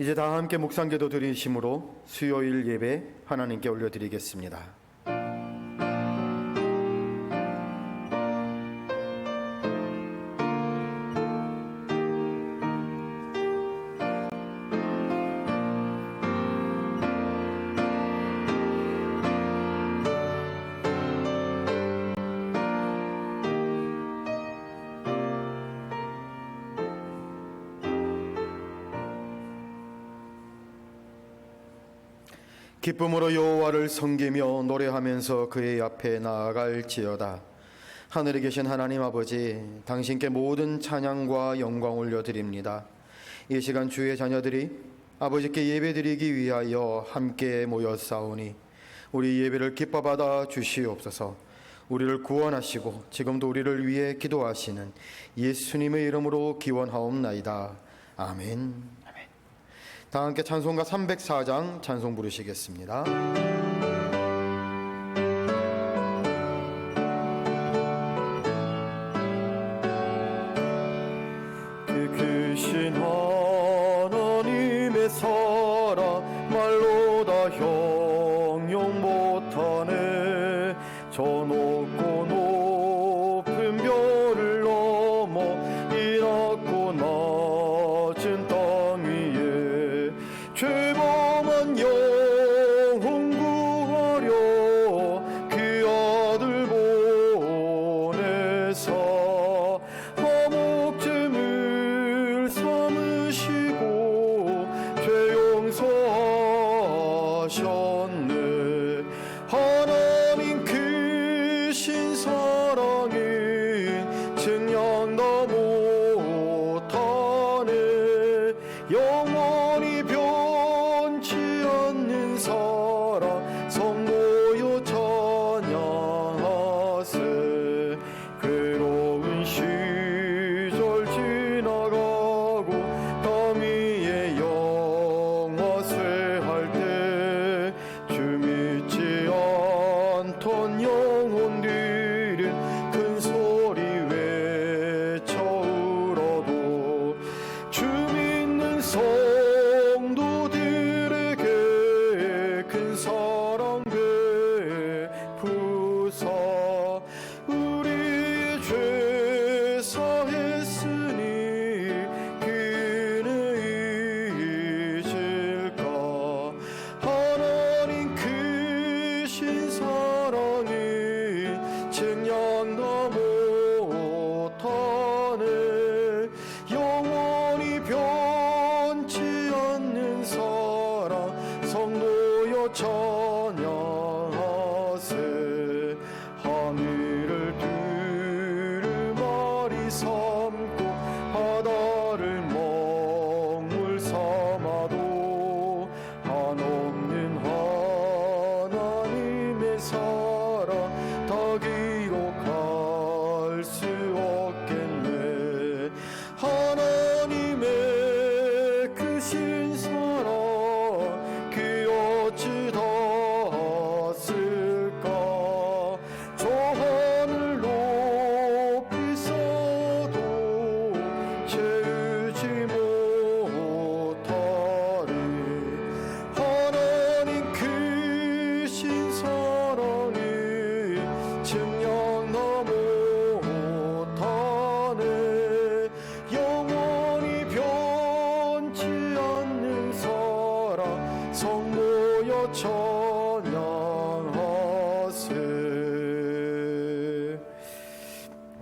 이제 다 함께 묵상기도 드리심으로 수요일 예배 하나님께 올려드리겠습니다. 기쁨으로 여호와를 섬기며 노래하면서 그의 앞에 나아갈지어다. 하늘에 계신 하나님 아버지, 당신께 모든 찬양과 영광 올려드립니다. 이 시간 주의 자녀들이 아버지께 예배드리기 위하여 함께 모였사오니 우리 예배를 기뻐 받아 주시옵소서. 우리를 구원하시고 지금도 우리를 위해 기도하시는 예수님의 이름으로 기원하옵나이다. 아멘. 다 함께 찬송가 304장 찬송 부르시겠습니다. 그 크신 하나님의 사랑 말로 다 형용 못하네. 저 높고 높은 별을 넘어 이 낮고 낮은 땅 위에 죄범한 영혼 구하려 그 아들 보내사 화목제물 삼으시고 죄 용서하셨네. 하나님 크신 사랑은 증량다 못하네. 영원히 변치 않는 사랑 성모여 찬양하세. 괴로운 시절 지나가고 담 위에 영화쇠할 때 주 믿지 않던 영혼들은 큰 소리 외쳐 울어도 주 믿는 성도들에게 큰 사랑 베푸사 우리의 죄 사했으니 그는 잊을까. 하나님 크신 사랑이 증량다 못하네. 영원히 변치 않는 사랑 성도여 찬양하세. 하늘을 두루마리 삼고 바다를 먹물 삼아도 한없는 하나님의 사랑 다 기록할 수 없겠네. 하나님의 크신 사랑 그 어찌 닿았을까. 저 하늘 높이 써도 채우지 못하리. 하나님 크신 사랑이 증량다 못하네. 영원히 변치 않는 사랑 성모여 찬양하세.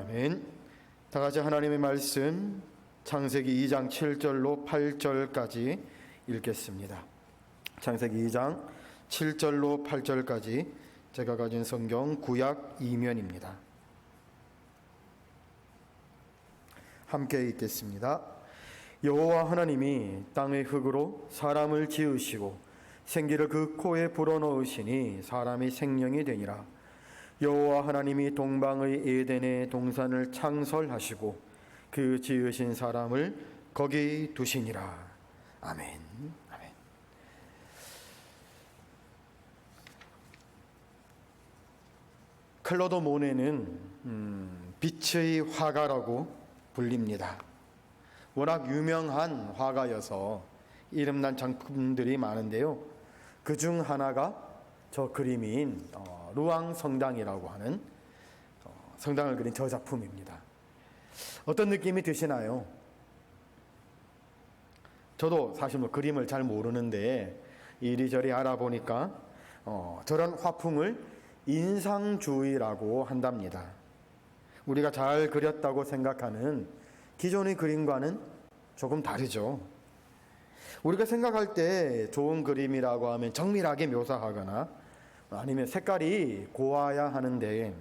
아멘. 다 같이 하나님의 말씀 창세기 2장 7절로 8절까지 읽겠습니다. 창세기 2장 7절로 8절까지 제가 가진 성경 구약 2면입니다. 함께 읽겠습니다. 여호와 하나님이 땅의 흙으로 사람을 지으시고 생기를 그 코에 불어넣으시니 사람이 생명이 되니라. 여호와 하나님이 동방의 에덴의 동산을 창설하시고 그 지으신 사람을 거기 두시니라. 아멘. 아멘. 클로드 모네는 빛의 화가라고 불립니다. 워낙 유명한 화가여서 이름난 작품들이 많은데요. 그 중 하나가 저 그림인 루앙 성당이라고 하는 성당을 그린 저 작품입니다. 어떤 느낌이 드시나요? 저도 사실 그림을 잘 모르는데 이리저리 알아보니까 저런 화풍을 인상주의라고 한답니다. 우리가 잘 그렸다고 생각하는 기존의 그림과는 조금 다르죠. 우리가 생각할 때 좋은 그림이라고 하면 정밀하게 묘사하거나 아니면 색깔이 고와야 하는데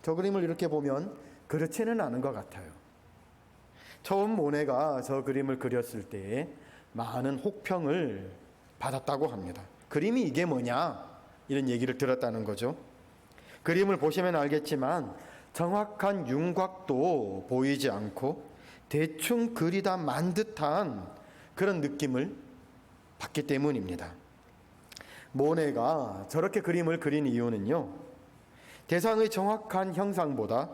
저 그림을 이렇게 보면 그렇지는 않은 것 같아요. 처음 모네가 저 그림을 그렸을 때 많은 혹평을 받았다고 합니다. 그림이 이게 뭐냐? 이런 얘기를 들었다는 거죠. 그림을 보시면 알겠지만 정확한 윤곽도 보이지 않고 대충 그리다 만 듯한 그런 느낌을 받기 때문입니다. 모네가 저렇게 그림을 그린 이유는요, 대상의 정확한 형상보다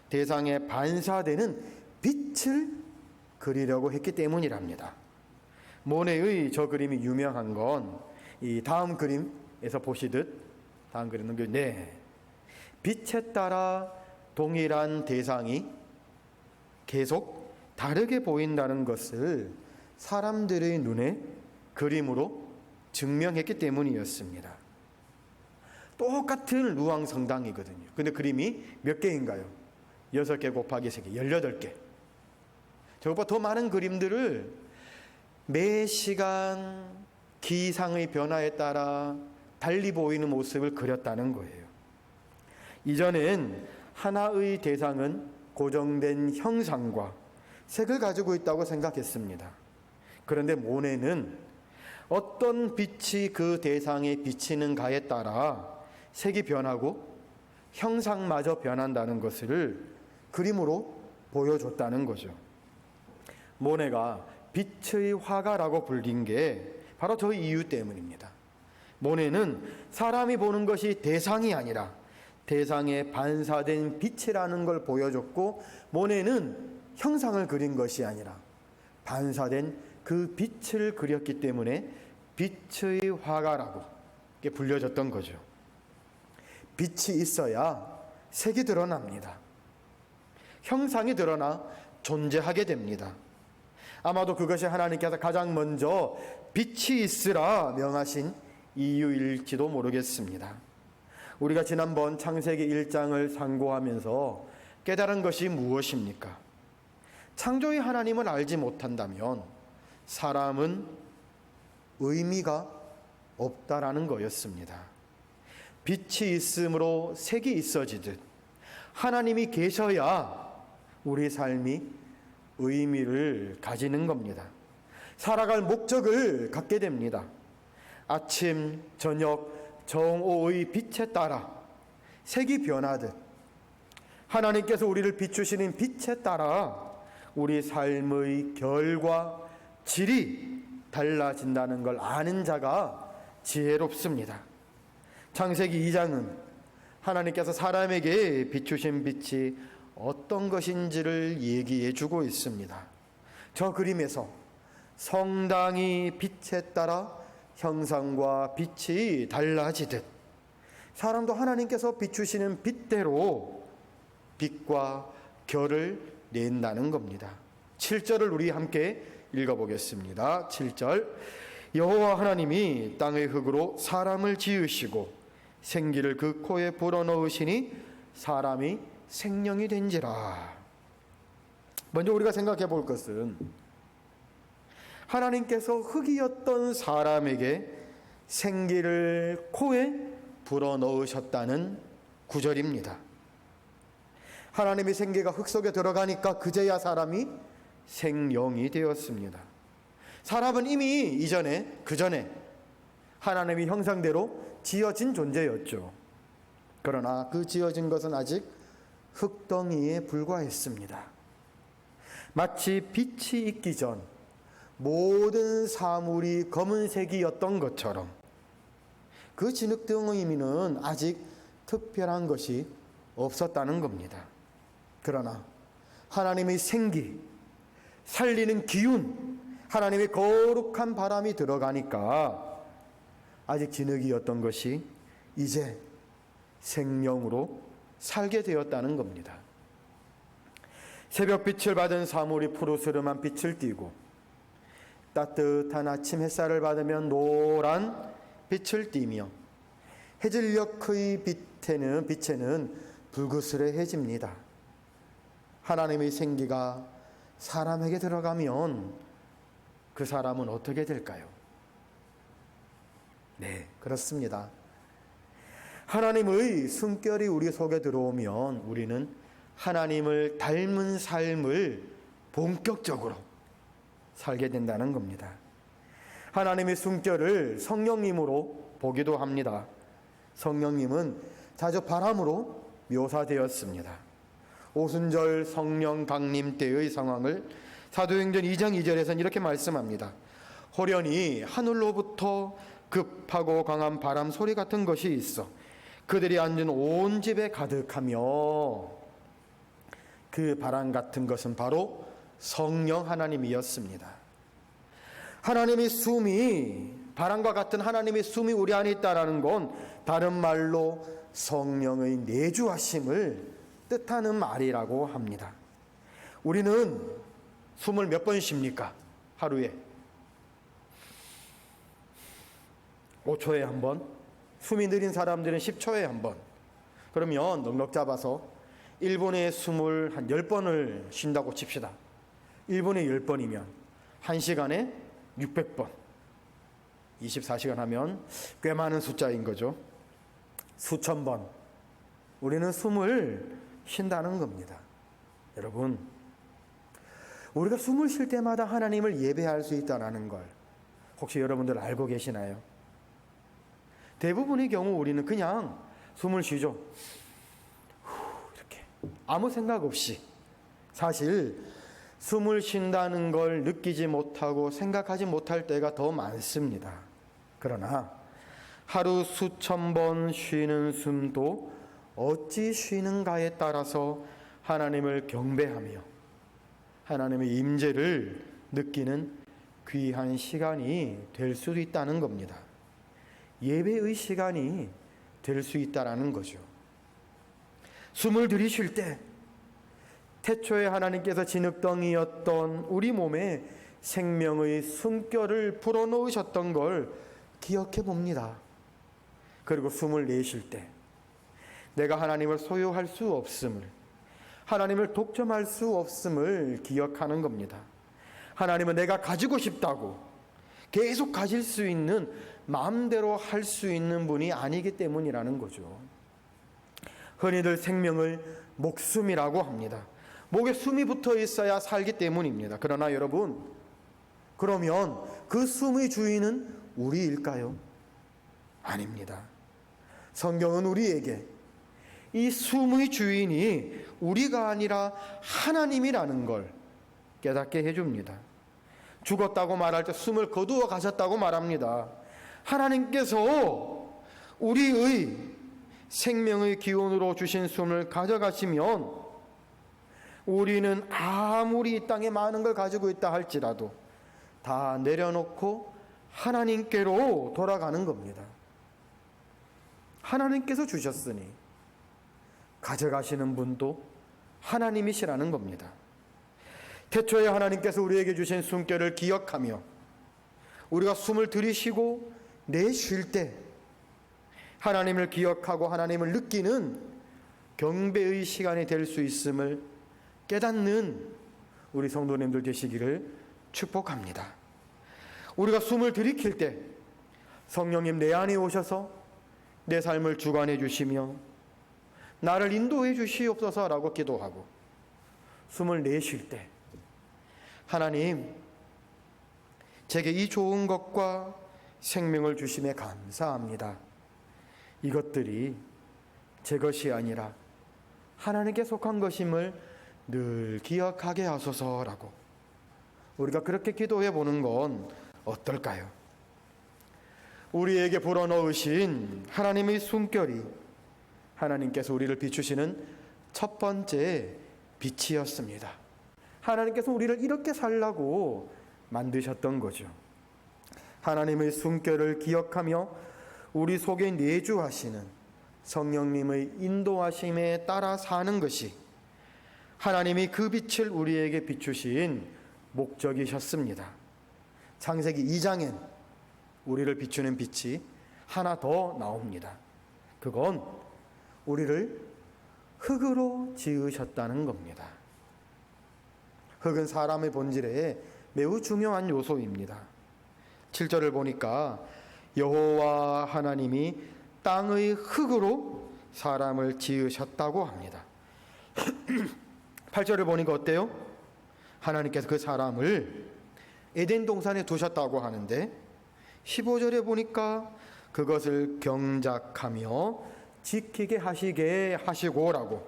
대상에 반사되는 빛을 그리려고 했기 때문이랍니다. 모네의 저 그림이 유명한 건 이 다음 그림에서 보시듯, 다음 그림은 빛에 따라 동일한 대상이 계속 다르게 보인다는 것을 사람들의 눈에 그림으로 증명했기 때문이었습니다. 똑같은 루앙 성당이거든요. 근데 그림이 몇 개인가요? 6개 곱하기 3개, 18개. 저것보다 더 많은 그림들을 매 시간 기상의 변화에 따라 달리 보이는 모습을 그렸다는 거예요. 이전엔 하나의 대상은 고정된 형상과 색을 가지고 있다고 생각했습니다. 그런데 모네는 어떤 빛이 그 대상에 비치는가에 따라 색이 변하고 형상마저 변한다는 것을 그림으로 보여줬다는 거죠. 모네가 빛의 화가라고 불린 게 바로 저 이유 때문입니다. 모네는 사람이 보는 것이 대상이 아니라 대상에 반사된 빛이라는 걸 보여줬고, 모네는 형상을 그린 것이 아니라 반사된 그 빛을 그렸기 때문에 빛의 화가라고 불려졌던 거죠. 빛이 있어야 색이 드러납니다. 형상이 드러나 존재하게 됩니다. 아마도 그것이 하나님께서 가장 먼저 빛이 있으라 명하신 이유일지도 모르겠습니다. 우리가 지난번 창세기 1장을 상고하면서 깨달은 것이 무엇입니까? 창조의 하나님을 알지 못한다면 사람은 의미가 없다라는 거였습니다. 빛이 있으므로 색이 있어지듯 하나님이 계셔야 우리 삶이 의미를 가지는 겁니다. 살아갈 목적을 갖게 됩니다. 아침, 저녁, 정오의 빛에 따라 색이 변하듯 하나님께서 우리를 비추시는 빛에 따라 우리 삶의 결과, 질이 달라진다는 걸 아는 자가 지혜롭습니다. 창세기 2장은 하나님께서 사람에게 비추신 빛이 어떤 것인지를 얘기해 주고 있습니다. 저 그림에서 성당이 빛에 따라 형상과 빛이 달라지듯 사람도 하나님께서 비추시는 빛대로 빛과 결을 낸다는 겁니다. 7절을 우리 함께 읽어보겠습니다. 7절, 여호와 하나님이 땅의 흙으로 사람을 지으시고 생기를 그 코에 불어넣으시니 사람이 생명이 된지라. 먼저 우리가 생각해 볼 것은 하나님께서 흙이었던 사람에게 생기를 코에 불어넣으셨다는 구절입니다. 하나님의 생기가 흙 속에 들어가니까 그제야 사람이 생명이 되었습니다. 사람은 이미 이전에, 그 전에 하나님의 형상대로 지어진 존재였죠. 그러나 그 지어진 것은 아직 흙덩이에 불과했습니다. 마치 빛이 있기 전 모든 사물이 검은색이었던 것처럼 그 진흙덩이는 아직 특별한 것이 없었다는 겁니다. 그러나 하나님의 생기, 살리는 기운, 하나님의 거룩한 바람이 들어가니까 아직 진흙이었던 것이 이제 생명으로 살게 되었다는 겁니다. 새벽빛을 받은 사물이 푸르스름한 빛을 띠고 따뜻한 아침 햇살을 받으면 노란 빛을 띠며 해질녘의 빛에는 불그스레해집니다. 하나님의 생기가 사람에게 들어가면 그 사람은 어떻게 될까요? 네, 그렇습니다. 하나님의 숨결이 우리 속에 들어오면 우리는 하나님을 닮은 삶을 본격적으로 살게 된다는 겁니다. 하나님의 숨결을 성령님으로 보기도 합니다. 성령님은 자주 바람으로 묘사되었습니다. 오순절 성령 강림 때의 상황을 사도행전 2장 2절에서는 이렇게 말씀합니다. 호련히 하늘로부터 급하고 강한 바람 소리 같은 것이 있어 그들이 앉은 온 집에 가득하며, 그 바람 같은 것은 바로 성령 하나님이었습니다. 하나님의 숨이, 바람과 같은 하나님의 숨이 우리 안에 있다는 건 다른 말로 성령의 내주하심을 뜻하는 말이라고 합니다. 우리는 숨을 몇 번 쉽니까? 하루에 5초에 한 번, 숨이 느린 사람들은 10초에 한 번. 그러면 넉넉 잡아서 1분에 숨을 한 10번을 쉰다고 칩시다. 1분에 10번이면 1시간에 600번. 24시간 하면 꽤 많은 숫자인 거죠. 수천 번 우리는 숨을 쉰다는 겁니다. 여러분, 우리가 숨을 쉴 때마다 하나님을 예배할 수 있다는 걸 혹시 여러분들 알고 계시나요? 대부분의 경우 우리는 그냥 숨을 쉬죠. 이렇게 아무 생각 없이. 사실 숨을 쉰다는 걸 느끼지 못하고 생각하지 못할 때가 더 많습니다. 그러나 하루 수천 번 쉬는 숨도 어찌 쉬는가에 따라서 하나님을 경배하며 하나님의 임재를 느끼는 귀한 시간이 될 수도 있다는 겁니다. 예배의 시간이 될 수 있다는 거죠. 숨을 들이쉴 때 태초에 하나님께서 진흙덩이였던 우리 몸에 생명의 숨결을 불어넣으셨던 걸 기억해 봅니다. 그리고 숨을 내쉴 때 내가 하나님을 소유할 수 없음을, 하나님을 독점할 수 없음을 기억하는 겁니다. 하나님은 내가 가지고 싶다고 계속 가질 수 있는, 마음대로 할 수 있는 분이 아니기 때문이라는 거죠. 흔히들 생명을 목숨이라고 합니다. 목에 숨이 붙어 있어야 살기 때문입니다. 그러나 여러분, 그러면 그 숨의 주인은 우리일까요? 아닙니다. 성경은 우리에게 이 숨의 주인이 우리가 아니라 하나님이라는 걸 깨닫게 해줍니다. 죽었다고 말할 때 숨을 거두어 가셨다고 말합니다. 하나님께서 우리의 생명의 기운으로 주신 숨을 가져가시면 우리는 아무리 이 땅에 많은 걸 가지고 있다 할지라도 다 내려놓고 하나님께로 돌아가는 겁니다. 하나님께서 주셨으니 가져가시는 분도 하나님이시라는 겁니다. 태초에 하나님께서 우리에게 주신 숨결을 기억하며 우리가 숨을 들이쉬고 내쉴 때 하나님을 기억하고 하나님을 느끼는 경배의 시간이 될 수 있음을 깨닫는 우리 성도님들 되시기를 축복합니다. 우리가 숨을 들이킬 때 성령님 내 안에 오셔서 내 삶을 주관해 주시며 나를 인도해 주시옵소서라고 기도하고, 숨을 내쉴 때 하나님, 제게 이 좋은 것과 생명을 주심에 감사합니다. 이것들이 제 것이 아니라 하나님께 속한 것임을 늘 기억하게 하소서라고 우리가 그렇게 기도해 보는 건 어떨까요? 우리에게 불어넣으신 하나님의 숨결이 하나님께서 우리를 비추시는 첫 번째 빛이었습니다. 하나님께서 우리를 이렇게 살라고 만드셨던 거죠. 하나님의 숨결을 기억하며 우리 속에 내주하시는 성령님의 인도하심에 따라 사는 것이 하나님이 그 빛을 우리에게 비추신 목적이셨습니다. 창세기 2장엔 우리를 비추는 빛이 하나 더 나옵니다. 그건 우리를 흙으로 지으셨다는 겁니다. 흙은 사람의 본질에 매우 중요한 요소입니다. 7절을 보니까 여호와 하나님이 땅의 흙으로 사람을 지으셨다고 합니다. 8절을 보니까 어때요? 하나님께서 그 사람을 에덴 동산에 두셨다고 하는데 15절에 보니까 그것을 경작하며 지키게 하시게 하시고라고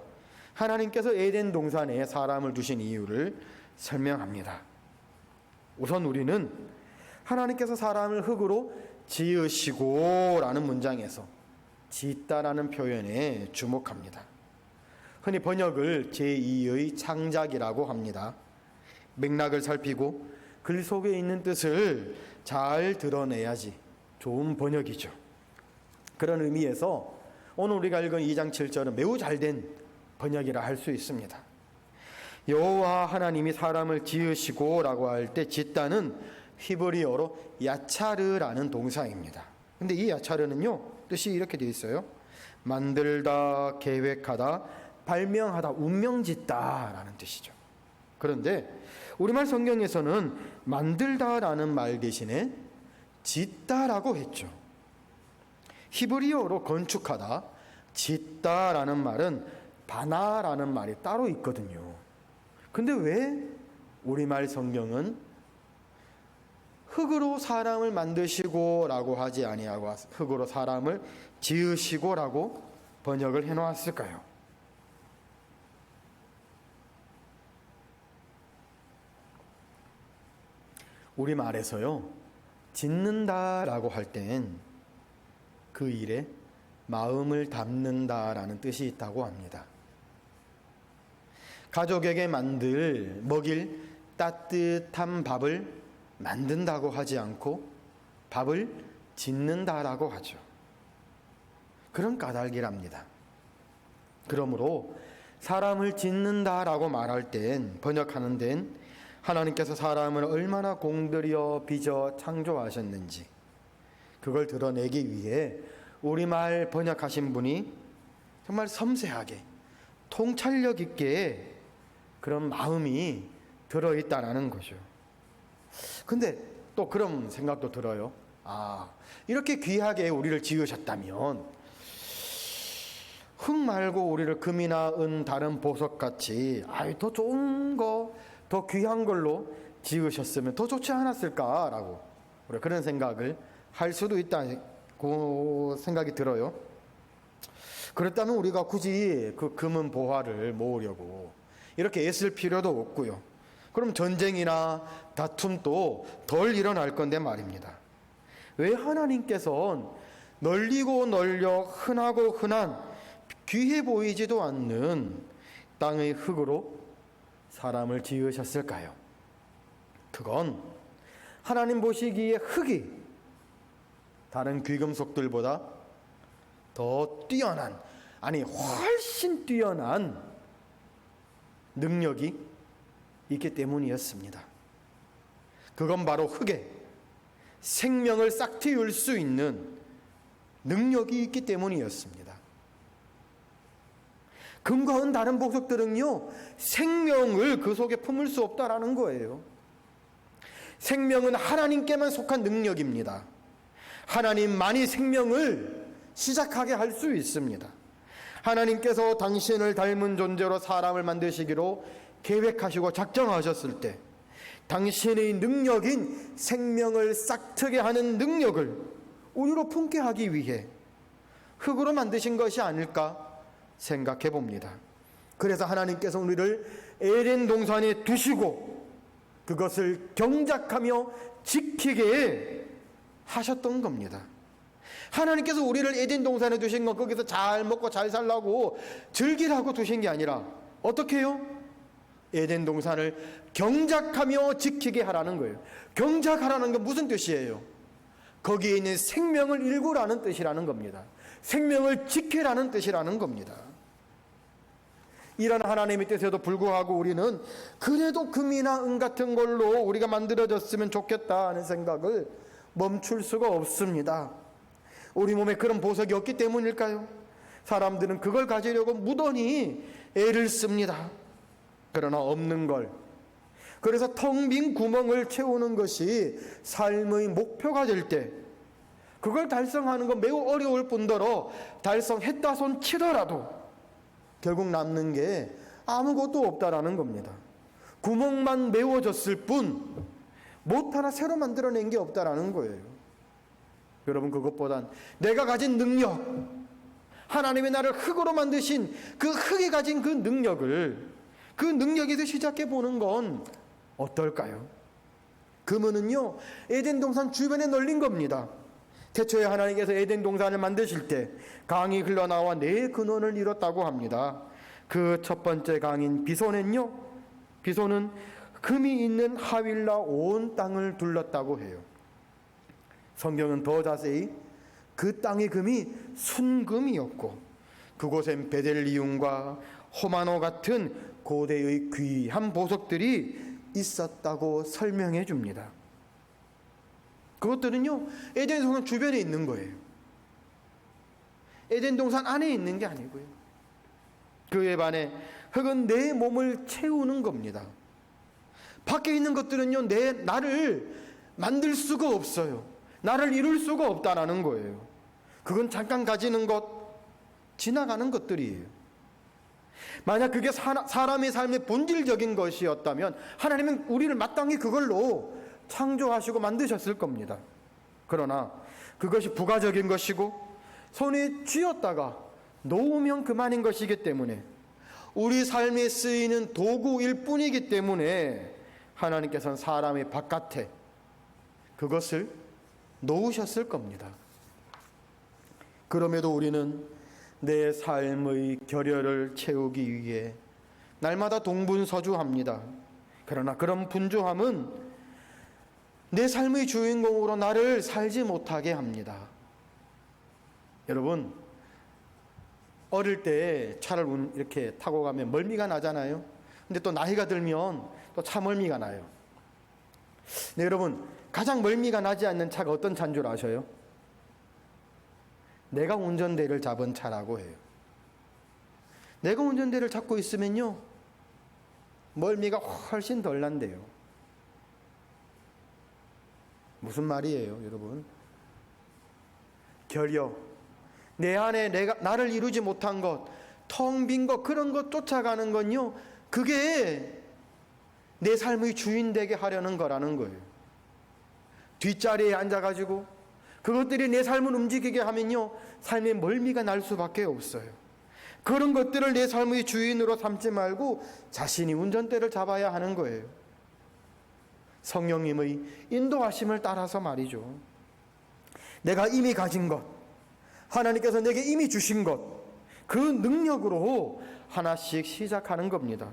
하나님께서 에덴 동산에 사람을 두신 이유를 설명합니다. 우선 우리는 하나님께서 사람을 흙으로 지으시고라는 문장에서 짓다라는 표현에 주목합니다. 흔히 번역을 제2의 창작이라고 합니다. 맥락을 살피고 글 속에 있는 뜻을 잘 드러내야지 좋은 번역이죠. 그런 의미에서 오늘 우리가 읽은 2장 7절은 매우 잘된 번역이라 할 수 있습니다. 여호와 하나님이 사람을 지으시고라고 할 때 짓다는 히브리어로 야차르라는 동사입니다. 근데 이 야차르는요, 뜻이 이렇게 되어 있어요. 만들다, 계획하다, 발명하다, 운명짓다라는 뜻이죠. 그런데 우리말 성경에서는 만들다라는 말 대신에 짓다라고 했죠. 히브리어로 건축하다, 짓다라는 말은 바나라는 말이 따로 있거든요. 근데 왜 우리말 성경은 흙으로 사람을 만드시고라고 하지 아니하고 흙으로 사람을 지으시고라고 번역을 해놓았을까요? 우리말에서요, 짓는다라고 할 땐 그 일에 마음을 담는다라는 뜻이 있다고 합니다. 가족에게 먹일 따뜻한 밥을 만든다고 하지 않고 밥을 짓는다라고 하죠. 그런 까닭이랍니다. 그러므로 사람을 짓는다라고 말할 땐, 번역하는 데는 하나님께서 사람을 얼마나 공들여 빚어 창조하셨는지 그걸 드러내기 위해 우리말 번역하신 분이 정말 섬세하게 통찰력 있게 그런 마음이 들어있다라는 거죠. 근데 또 그런 생각도 들어요. 이렇게 귀하게 우리를 지으셨다면 흙 말고 우리를 금이나 은 다른 보석같이 더 좋은 거, 더 귀한 걸로 지으셨으면 더 좋지 않았을까라고 그런 생각을 할 수도 있다고 생각이 들어요. 그렇다면 우리가 굳이 그 금은 보화를 모으려고 이렇게 애쓸 필요도 없고요. 그럼 전쟁이나 다툼도 덜 일어날 건데 말입니다. 왜 하나님께서는 널리고 널려 흔하고 흔한 귀해 보이지도 않는 땅의 흙으로 사람을 지으셨을까요? 그건 하나님 보시기에 흙이 다른 귀금속들보다 더 뛰어난, 훨씬 뛰어난 능력이 있기 때문이었습니다. 그건 바로 흙에 생명을 싹틔울 수 있는 능력이 있기 때문이었습니다. 금과 은 다른 보석들은요, 생명을 그 속에 품을 수 없다라는 거예요. 생명은 하나님께만 속한 능력입니다. 하나님만이 생명을 시작하게 할 수 있습니다. 하나님께서 당신을 닮은 존재로 사람을 만드시기로 계획하시고 작정하셨을 때 당신의 능력인 생명을 싹트게 하는 능력을 우리로 품게 하기 위해 흙으로 만드신 것이 아닐까 생각해 봅니다. 그래서 하나님께서 우리를 에덴 동산에 두시고 그것을 경작하며 지키게 하셨던 겁니다. 하나님께서 우리를 에덴 동산에 두신 건 거기서 잘 먹고 잘 살라고 즐기라고 두신 게 아니라 어떻게 해요? 에덴 동산을 경작하며 지키게 하라는 거예요. 경작하라는 건 무슨 뜻이에요? 거기에 있는 생명을 일구라는 뜻이라는 겁니다. 생명을 지키라는 뜻이라는 겁니다. 이런 하나님의 뜻에도 불구하고 우리는 그래도 금이나 은 같은 걸로 우리가 만들어졌으면 좋겠다 하는 생각을 멈출 수가 없습니다. 우리 몸에 그런 보석이 없기 때문일까요? 사람들은 그걸 가지려고 무던히 애를 씁니다. 그러나 없는 걸, 그래서 텅 빈 구멍을 채우는 것이 삶의 목표가 될 때 그걸 달성하는 건 매우 어려울 뿐더러 달성했다 손 치더라도 결국 남는 게 아무것도 없다라는 겁니다. 구멍만 메워졌을 뿐 못 하나 새로 만들어낸 게 없다라는 거예요. 여러분, 그것보단 내가 가진 능력, 하나님의 나를 흙으로 만드신 그 흙이 가진 그 능력에서 시작해 보는 건 어떨까요? 금은은요, 에덴 동산 주변에 널린 겁니다. 태초에 하나님께서 에덴 동산을 만드실 때 강이 흘러나와 네 근원을 이뤘다고 합니다. 그 첫 번째 강인 비손은요, 비손은 금이 있는 하윌라 온 땅을 둘렀다고 해요. 성경은 더 자세히 그 땅의 금이 순금이었고 그곳엔 베델리움과 호마노 같은 고대의 귀한 보석들이 있었다고 설명해 줍니다. 그것들은요, 에덴 동산 주변에 있는 거예요. 에덴 동산 안에 있는 게 아니고요. 그에 반해 흙은 내 몸을 채우는 겁니다. 밖에 있는 것들은요, 나를 만들 수가 없어요. 나를 이룰 수가 없다라는 거예요. 그건 잠깐 가지는 것, 지나가는 것들이에요. 만약 그게 사람의 삶의 본질적인 것이었다면 하나님은 우리를 마땅히 그걸로 창조하시고 만드셨을 겁니다. 그러나 그것이 부가적인 것이고 손에 쥐었다가 놓으면 그만인 것이기 때문에, 우리 삶에 쓰이는 도구일 뿐이기 때문에 하나님께서는 사람의 바깥에 그것을 놓으셨을 겁니다. 그럼에도 우리는 내 삶의 결여를 채우기 위해 날마다 동분서주합니다. 그러나 그런 분주함은 내 삶의 주인공으로 나를 살지 못하게 합니다. 여러분, 어릴 때 차를 이렇게 타고 가면 멀미가 나잖아요. 근데 또 나이가 들면 또 차 멀미가 나요. 네, 여러분, 가장 멀미가 나지 않는 차가 어떤 차인 줄 아셔요? 내가 운전대를 잡은 차라고 해요. 내가 운전대를 잡고 있으면요, 멀미가 훨씬 덜 난대요. 무슨 말이에요, 여러분? 결여, 내 안에 나를 이루지 못한 것, 텅 빈 것, 그런 것 쫓아가는 건요, 그게 내 삶의 주인 되게 하려는 거라는 거예요. 뒷자리에 앉아가지고 그것들이 내 삶을 움직이게 하면요, 삶에 멀미가 날 수밖에 없어요. 그런 것들을 내 삶의 주인으로 삼지 말고 자신이 운전대를 잡아야 하는 거예요. 성령님의 인도하심을 따라서 말이죠. 내가 이미 가진 것, 하나님께서 내게 이미 주신 것, 그 능력으로 하나씩 시작하는 겁니다.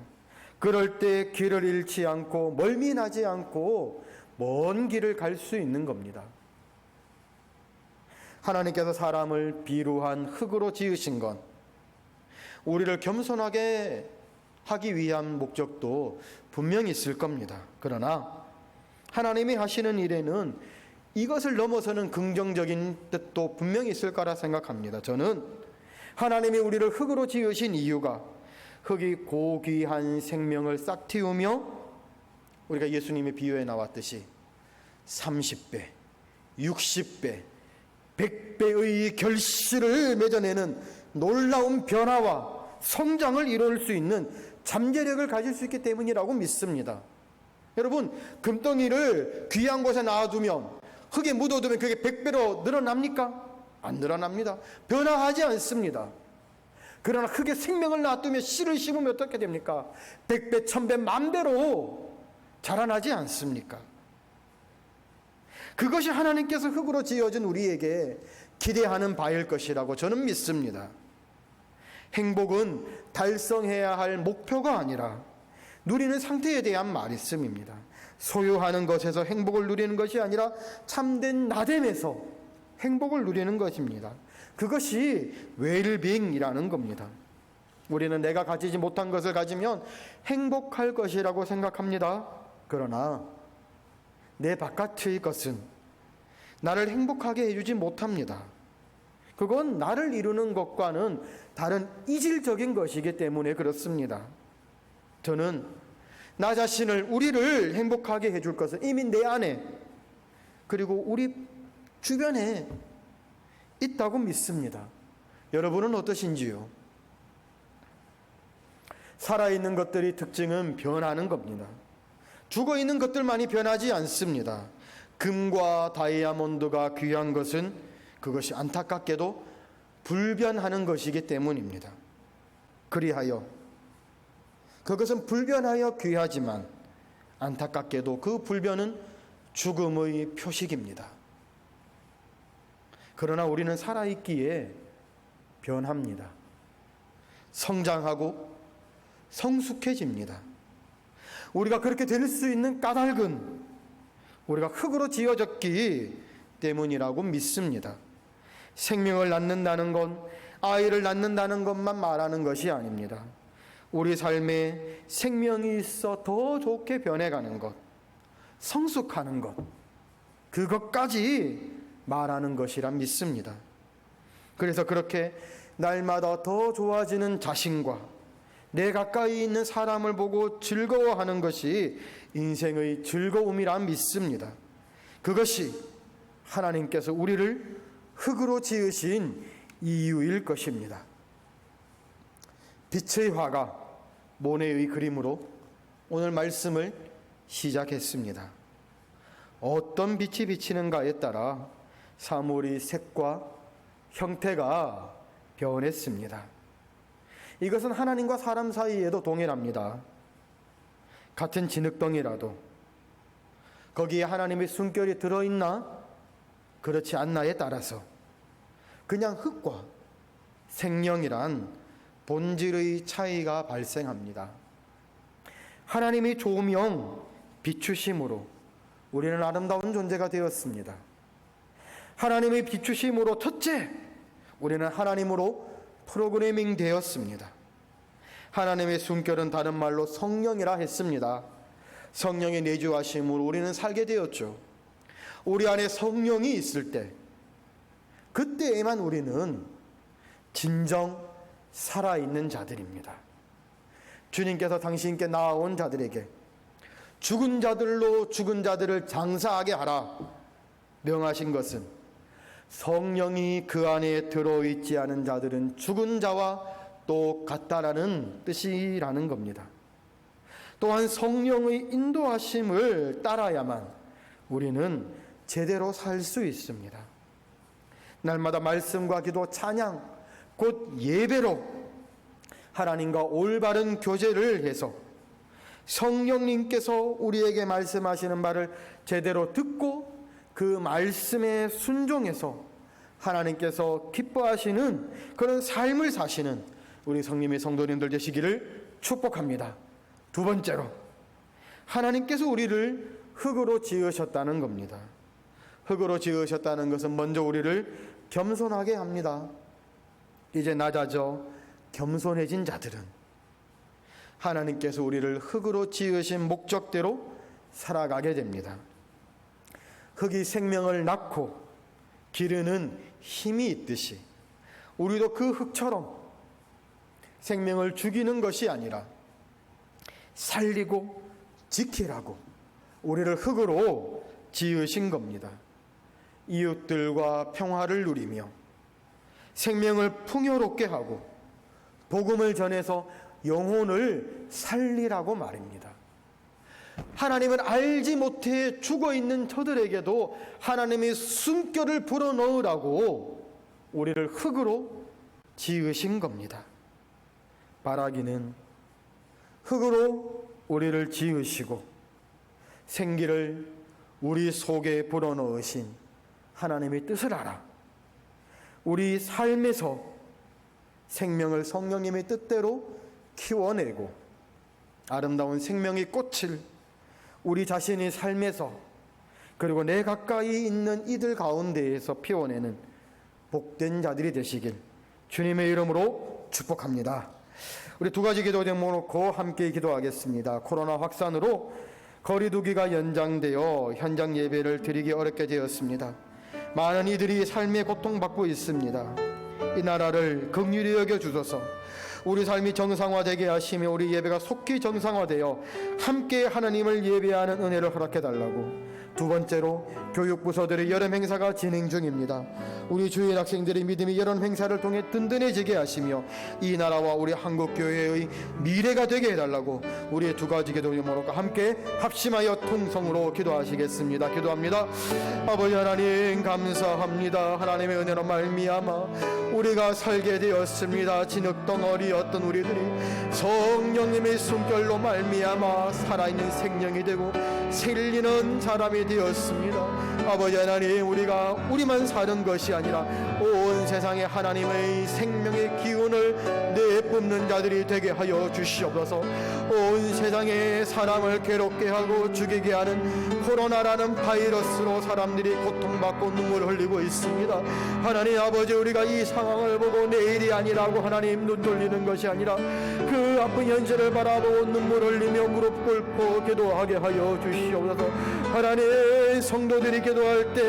그럴 때 길을 잃지 않고 멀미 나지 않고 먼 길을 갈 수 있는 겁니다. 하나님께서 사람을 비루한 흙으로 지으신 건 우리를 겸손하게 하기 위한 목적도 분명히 있을 겁니다. 그러나 하나님이 하시는 일에는 이것을 넘어서는 긍정적인 뜻도 분명히 있을 거라 생각합니다. 저는 하나님이 우리를 흙으로 지으신 이유가 흙이 고귀한 생명을 싹틔우며 우리가 예수님의 비유에 나왔듯이 30배, 60배, 100배의 결실을 맺어내는 놀라운 변화와 성장을 이룰 수 있는 잠재력을 가질 수 있기 때문이라고 믿습니다. 여러분, 금덩이를 귀한 곳에 놔두면, 흙에 묻어두면 그게 100배로 늘어납니까? 안 늘어납니다. 변화하지 않습니다. 그러나 흙에 생명을 놔두면, 씨를 심으면 어떻게 됩니까? 100배, 1000배, 만배로 자라나지 않습니까? 그것이 하나님께서 흙으로 지어진 우리에게 기대하는 바일 것이라고 저는 믿습니다. 행복은 달성해야 할 목표가 아니라 누리는 상태에 대한 말씀입니다. 소유하는 것에서 행복을 누리는 것이 아니라 참된 나됨에서 행복을 누리는 것입니다. 그것이 웰빙이라는 겁니다. 우리는 내가 가지지 못한 것을 가지면 행복할 것이라고 생각합니다. 그러나 내 바깥의 것은 나를 행복하게 해주지 못합니다. 그건 나를 이루는 것과는 다른 이질적인 것이기 때문에 그렇습니다. 저는 나 자신을, 우리를 행복하게 해줄 것은 이미 내 안에 그리고 우리 주변에 있다고 믿습니다. 여러분은 어떠신지요? 살아있는 것들의 특징은 변하는 겁니다. 죽어있는 것들만이 변하지 않습니다. 금과 다이아몬드가 귀한 것은 그것이 안타깝게도 불변하는 것이기 때문입니다. 그리하여 그것은 불변하여 귀하지만 안타깝게도 그 불변은 죽음의 표식입니다. 그러나 우리는 살아있기에 변합니다. 성장하고 성숙해집니다. 우리가 그렇게 될 수 있는 까닭은 우리가 흙으로 지어졌기 때문이라고 믿습니다. 생명을 낳는다는 건 아이를 낳는다는 것만 말하는 것이 아닙니다. 우리 삶에 생명이 있어 더 좋게 변해가는 것, 성숙하는 것, 그것까지 말하는 것이라 믿습니다. 그래서 그렇게 날마다 더 좋아지는 자신과 내 가까이 있는 사람을 보고 즐거워하는 것이 인생의 즐거움이라 믿습니다. 그것이 하나님께서 우리를 흙으로 지으신 이유일 것입니다. 빛의 화가 모네의 그림으로 오늘 말씀을 시작했습니다. 어떤 빛이 비치는가에 따라 사물의 색과 형태가 변했습니다. 이것은 하나님과 사람 사이에도 동일합니다. 같은 진흙덩이라도 거기에 하나님의 숨결이 들어있나 그렇지 않나에 따라서 그냥 흙과 생명이란 본질의 차이가 발생합니다. 하나님의 조명, 비추심으로 우리는 아름다운 존재가 되었습니다. 하나님의 비추심으로 첫째, 우리는 하나님으로 프로그래밍 되었습니다. 하나님의 숨결은 다른 말로 성령이라 했습니다. 성령의 내주하심으로 우리는 살게 되었죠. 우리 안에 성령이 있을 때 그때에만 우리는 진정 살아있는 자들입니다. 주님께서 당신께 나아온 자들에게 죽은 자들로 죽은 자들을 장사하게 하라 명하신 것은 성령이 그 안에 들어있지 않은 자들은 죽은 자와 똑같다라는 뜻이라는 겁니다. 또한 성령의 인도하심을 따라야만 우리는 제대로 살 수 있습니다. 날마다 말씀과 기도, 찬양, 곧 예배로 하나님과 올바른 교제를 해서 성령님께서 우리에게 말씀하시는 말을 제대로 듣고 그 말씀에 순종해서 하나님께서 기뻐하시는 그런 삶을 사시는 우리 성님의 성도님들 되시기를 축복합니다. 두 번째로 하나님께서 우리를 흙으로 지으셨다는 겁니다. 흙으로 지으셨다는 것은 먼저 우리를 겸손하게 합니다. 이제 낮아져 겸손해진 자들은 하나님께서 우리를 흙으로 지으신 목적대로 살아가게 됩니다. 흙이 생명을 낳고 기르는 힘이 있듯이 우리도 그 흙처럼 생명을 죽이는 것이 아니라 살리고 지키라고 우리를 흙으로 지으신 겁니다. 이웃들과 평화를 누리며 생명을 풍요롭게 하고 복음을 전해서 영혼을 살리라고 말입니다. 하나님은 알지 못해 죽어있는 저들에게도 하나님의 숨결을 불어넣으라고 우리를 흙으로 지으신 겁니다. 바라기는 흙으로 우리를 지으시고 생기를 우리 속에 불어넣으신 하나님의 뜻을 알아 우리 삶에서 생명을 성령님의 뜻대로 키워내고 아름다운 생명의 꽃을 우리 자신의 삶에서 그리고 내 가까이 있는 이들 가운데에서 피워내는 복된 자들이 되시길 주님의 이름으로 축복합니다. 우리 두 가지 기도 제목 놓고 함께 기도하겠습니다. 코로나 확산으로 거리두기가 연장되어 현장 예배를 드리기 어렵게 되었습니다. 많은 이들이 삶에 고통받고 있습니다. 이 나라를 긍휼히 여겨주소서. 우리 삶이 정상화되게 하시며 우리 예배가 속히 정상화되어 함께 하나님을 예배하는 은혜를 허락해달라고. 두 번째로 교육부서들의 여름 행사가 진행 중입니다. 우리 주일 학생들의 믿음이 여름 행사를 통해 든든해지게 하시며 이 나라와 우리 한국교회의 미래가 되게 해달라고 우리의 두 가지 기도 제목과 함께 합심하여 통성으로 기도하시겠습니다. 기도합니다. 아버지 하나님 감사합니다. 하나님의 은혜로 말미암아 우리가 살게 되었습니다. 진흙덩어리였던 우리들이 성령님의 숨결로 말미암아 살아있는 생명이 되고 살리는 사람이 되었습니다. 아버지 하나님, 우리가 우리만 사는 것이 아니라 온 세상에 하나님의 생명의 기운을 내뿜는 자들이 되게 하여 주시옵소서. 온 세상에 사람을 괴롭게 하고 죽이게 하는 코로나라는 바이러스로 사람들이 고통받고 눈물을 흘리고 있습니다. 하나님 아버지, 우리가 이 상황을 보고 내일이 아니라고 하나님 눈 돌리는 것이 아니라 그 아픈 현실을 바라보고 눈물 흘리며 무릎 꿇고 기도하게 하여 주시옵소서. 하나님, 성도들이 기도할 때,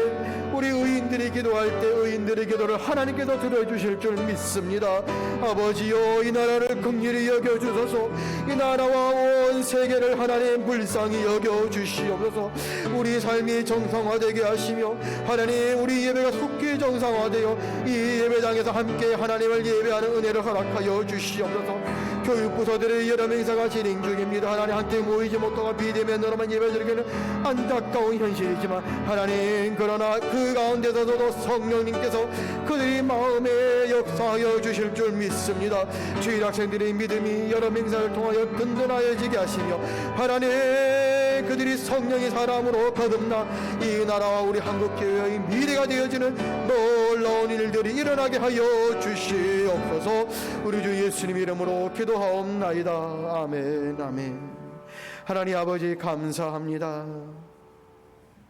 우리 의인들이 기도할 때 의인들의 기도를 하나님께서 들어주실 줄 믿습니다. 아버지여, 이 나라를 긍휼히 여겨주소서. 이 나라와 온 세계를 하나님 불쌍히 여겨주시옵소서. 우리 삶이 정상화되게 하시며 하나님, 우리 예배가 속히 정상화되어 이 예배장에서 함께 하나님을 예배하는 은혜를 허락하여 주시옵소서. 교육부서들의 여러 행사가 진행 중입니다. 하나님, 함께 모이지 못하고 비대면으로만 예배드리기는 안타까운 현실이지만 하나님, 그러나 그 가운데서도 성령님께서 그들이 마음에 역사하여 주실 줄 믿습니다. 주일 학생들의 믿음이 여러 행사를 통하여 든든하여지게 하시며 하나님, 그들이 성령의 사람으로 거듭나 이 나라와 우리 한국교회의 미래가 되어지는 놀라운 일들이 일어나게 하여 주시옵소서. 우리 주 예수님 이름으로 기도하옵나이다. 아멘. 아멘. 하나님 아버지 감사합니다.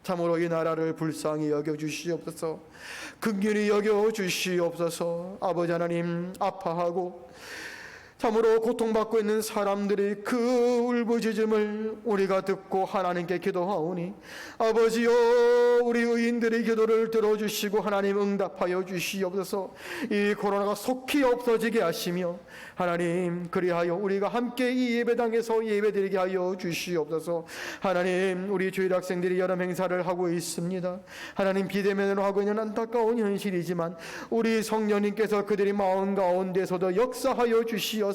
참으로 이 나라를 불쌍히 여겨주시옵소서. 긍휼히 여겨주시옵소서. 아버지 하나님, 아파하고 참으로 고통받고 있는 사람들이 그 울부짖음을 우리가 듣고 하나님께 기도하오니 아버지여, 우리 의인들의 기도를 들어주시고 하나님 응답하여 주시옵소서. 이 코로나가 속히 없어지게 하시며 하나님, 그리하여 우리가 함께 이 예배당에서 예배드리게 하여 주시옵소서. 하나님, 우리 주일 학생들이 여름 행사를 하고 있습니다. 하나님, 비대면으로 하고 있는 안타까운 현실이지만 우리 성령님께서 그들의 마음 가운데서도 역사하여 주시옵소서.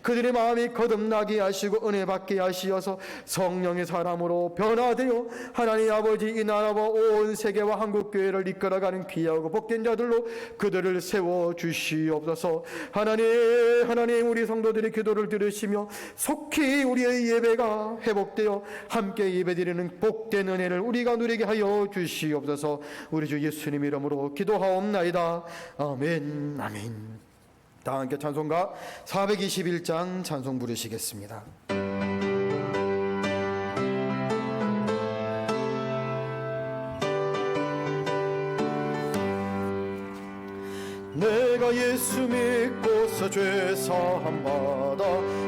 그들의 마음이 거듭나게 하시고 은혜 받게 하시어서 성령의 사람으로 변화되어 하나님 아버지, 이 나라와 온 세계와 한국교회를 이끌어가는 귀하고 복된 자들로 그들을 세워 주시옵소서. 하나님, 우리 성도들의 기도를 들으시며 속히 우리의 예배가 회복되어 함께 예배드리는 복된 은혜를 우리가 누리게 하여 주시옵소서. 우리 주 예수님 이름으로 기도하옵나이다. 아멘. 아멘. 다 함께 찬송가 421장 찬송 부르시겠습니다. 내가 예수 믿고서 죄 사함 받아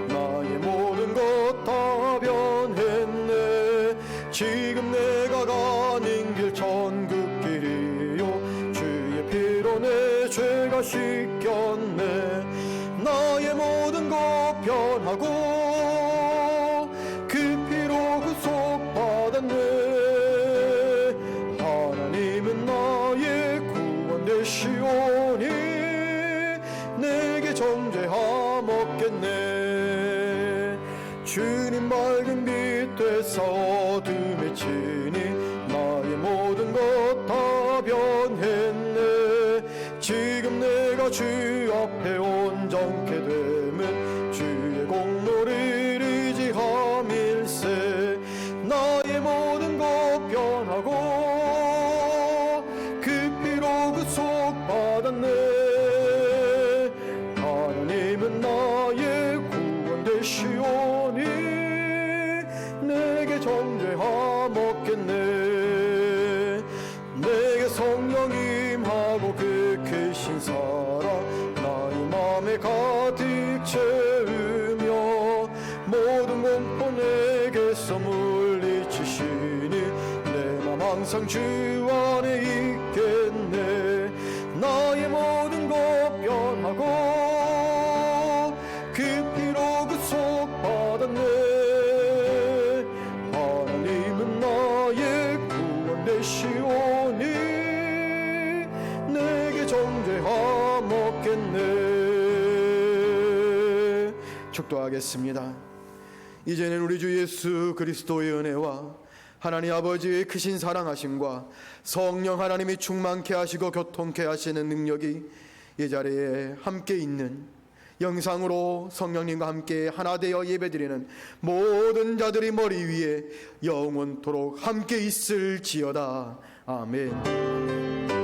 나의 모든 것 다 변했네. 지금 내가 가는 길 천국길이요, 주의 피로 내 죄가 씻겼네. 나의 모든 것 변하고 그 피로 구속받았네. 하나님은 나의 구원 되시오니 내게 정죄함 없겠네. 주님 밝은 빛 되사 어둠에 치니 나의 모든 것 다 변했네. 지금 내가 주 앞에 온전케 되면 주의 공로를 의지함일세. 나의 모든 것 변하고 그 피로 구속받았네. 하나님은 나의 구원 되시오니 항상 주 안에 있겠네. 나의 모든 것 변하고 그 피로 구속받았네. 하나님은 나의 구원 되시오니 내게 정죄함 없겠네. 축도하겠습니다. 이제는 우리 주 예수 그리스도의 은혜와 하나님 아버지의 크신 사랑하심과 성령 하나님이 충만케 하시고 교통케 하시는 능력이 이 자리에 함께 있는, 영상으로 성령님과 함께 하나 되어 예배드리는 모든 자들이 머리 위에 영원토록 함께 있을지어다. 아멘.